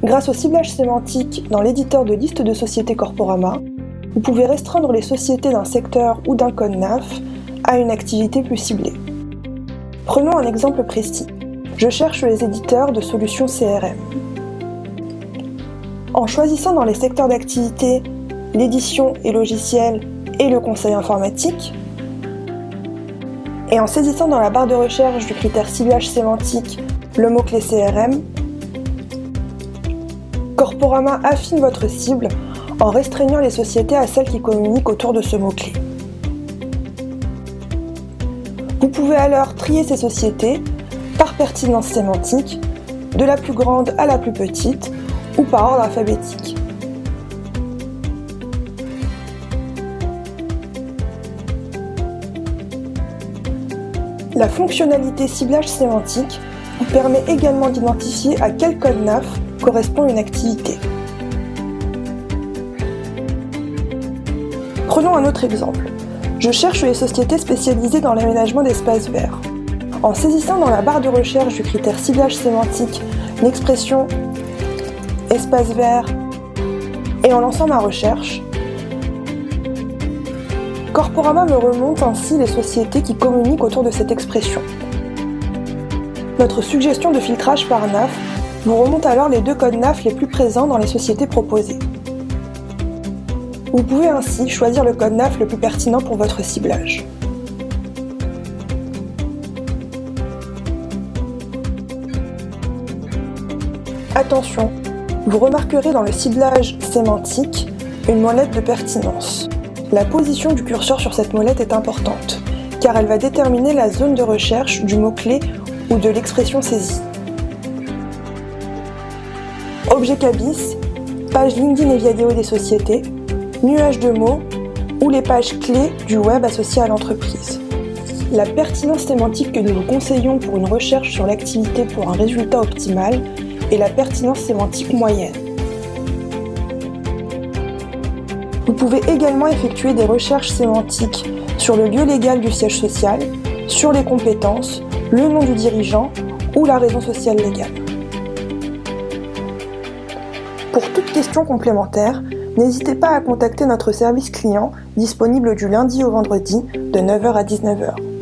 Grâce au ciblage sémantique dans l'éditeur de liste de sociétés Corporama, vous pouvez restreindre les sociétés d'un secteur ou d'un code NAF à une activité plus ciblée. Prenons un exemple précis. Je cherche les éditeurs de solutions CRM. En choisissant dans les secteurs d'activité l'édition et logiciels et le conseil informatique, et en saisissant dans la barre de recherche du critère ciblage sémantique le mot-clé CRM, Corporama affine votre cible en restreignant les sociétés à celles qui communiquent autour de ce mot-clé. Vous pouvez alors trier ces sociétés par pertinence sémantique, de la plus grande à la plus petite, ou par ordre alphabétique. La fonctionnalité ciblage sémantique vous permet également d'identifier à quel code NAF correspond une activité. Prenons un autre exemple. Je cherche les sociétés spécialisées dans l'aménagement d'espaces verts. En saisissant dans la barre de recherche du critère ciblage sémantique l'expression espace vert et en lançant ma recherche, Corporama me remonte ainsi les sociétés qui communiquent autour de cette expression. Notre suggestion de filtrage par NAF vous remonte alors les 2 codes NAF les plus présents dans les sociétés proposées. Vous pouvez ainsi choisir le code NAF le plus pertinent pour votre ciblage. Attention, vous remarquerez dans le ciblage sémantique une molette de pertinence. La position du curseur sur cette molette est importante, car elle va déterminer la zone de recherche du mot-clé ou de l'expression saisie. Objet Cabis, page LinkedIn et Viadeo des sociétés, nuage de mots ou les pages clés du web associées à l'entreprise. La pertinence sémantique que nous vous conseillons pour une recherche sur l'activité pour un résultat optimal est la pertinence sémantique moyenne. Vous pouvez également effectuer des recherches sémantiques sur le lieu légal du siège social, sur les compétences, le nom du dirigeant ou la raison sociale légale. Pour toute question complémentaire, n'hésitez pas à contacter notre service client disponible du lundi au vendredi de 9h à 19h.